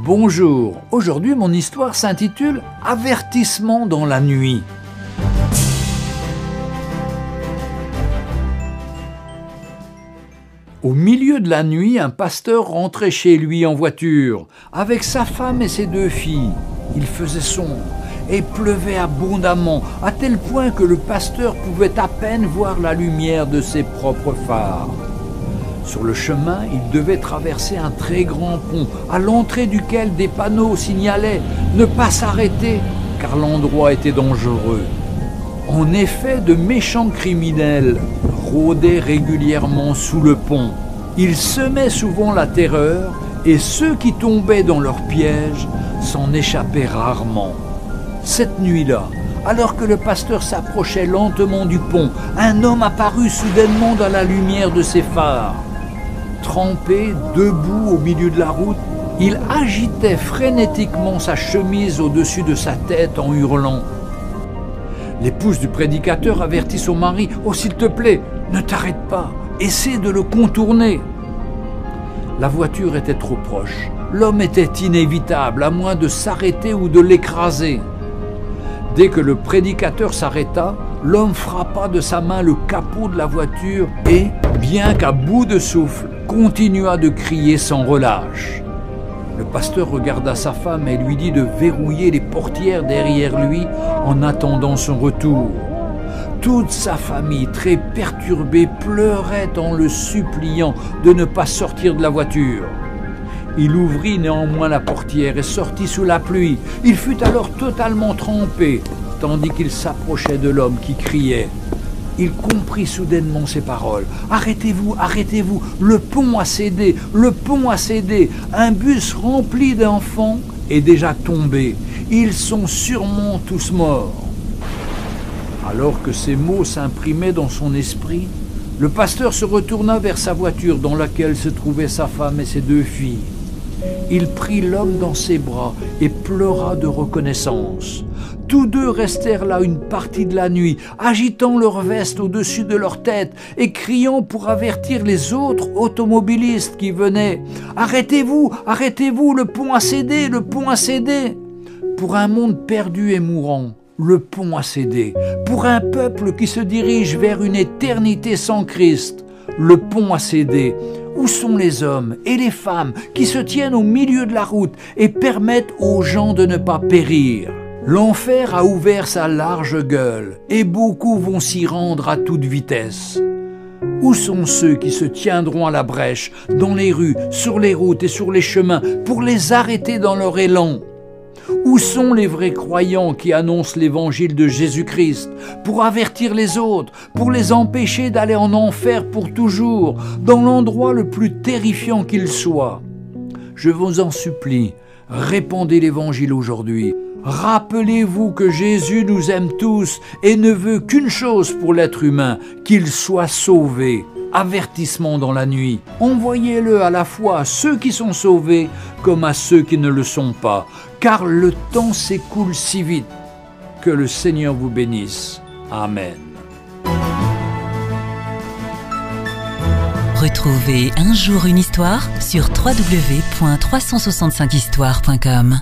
Bonjour, aujourd'hui mon histoire s'intitule « Avertissement dans la nuit ». Au milieu de la nuit, un pasteur rentrait chez lui en voiture, avec sa femme et ses 2 filles. Il faisait sombre et pleuvait abondamment, à tel point que le pasteur pouvait à peine voir la lumière de ses propres phares. Sur le chemin, il devait traverser un très grand pont, à l'entrée duquel des panneaux signalaient « Ne pas s'arrêter » car l'endroit était dangereux. En effet, de méchants criminels rôdaient régulièrement sous le pont. Ils semaient souvent la terreur et ceux qui tombaient dans leur piège s'en échappaient rarement. Cette nuit-là, alors que le pasteur s'approchait lentement du pont, un homme apparut soudainement dans la lumière de ses phares. Trempé, debout au milieu de la route, il agitait frénétiquement sa chemise au-dessus de sa tête en hurlant. L'épouse du prédicateur avertit son mari « Oh, s'il te plaît, ne t'arrête pas, essaie de le contourner !» La voiture était trop proche. L'homme était inévitable, à moins de s'arrêter ou de l'écraser. Dès que le prédicateur s'arrêta, l'homme frappa de sa main le capot de la voiture et, bien qu'à bout de souffle, continua de crier sans relâche. Le pasteur regarda sa femme et lui dit de verrouiller les portières derrière lui en attendant son retour. Toute sa famille, très perturbée, pleurait en le suppliant de ne pas sortir de la voiture. Il ouvrit néanmoins la portière et sortit sous la pluie. Il fut alors totalement trempé, tandis qu'il s'approchait de l'homme qui criait. Il comprit soudainement ces paroles. « Arrêtez-vous, arrêtez-vous, le pont a cédé, le pont a cédé. Un bus rempli d'enfants est déjà tombé. Ils sont sûrement tous morts. » Alors que ces mots s'imprimaient dans son esprit, le pasteur se retourna vers sa voiture dans laquelle se trouvaient sa femme et ses 2 filles. Il prit l'homme dans ses bras et pleura de reconnaissance. Tous 2 restèrent là une partie de la nuit, agitant leurs vestes au-dessus de leur tête et criant pour avertir les autres automobilistes qui venaient. « Arrêtez-vous, arrêtez-vous, le pont a cédé, le pont a cédé !» Pour un monde perdu et mourant, le pont a cédé. Pour un peuple qui se dirige vers une éternité sans Christ, le pont a cédé. Où sont les hommes et les femmes qui se tiennent au milieu de la route et permettent aux gens de ne pas périr? L'enfer a ouvert sa large gueule et beaucoup vont s'y rendre à toute vitesse. Où sont ceux qui se tiendront à la brèche, dans les rues, sur les routes et sur les chemins, pour les arrêter dans leur élan? Où sont les vrais croyants qui annoncent l'évangile de Jésus-Christ pour avertir les autres, pour les empêcher d'aller en enfer pour toujours, dans l'endroit le plus terrifiant qu'il soit? Je vous en supplie, répandez l'évangile aujourd'hui. Rappelez-vous que Jésus nous aime tous et ne veut qu'une chose pour l'être humain, qu'il soit sauvé. Avertissement dans la nuit. Envoyez-le à la fois à ceux qui sont sauvés comme à ceux qui ne le sont pas, car le temps s'écoule si vite. Que le Seigneur vous bénisse. Amen. Retrouvez Un jour une histoire sur www.365histoire.com.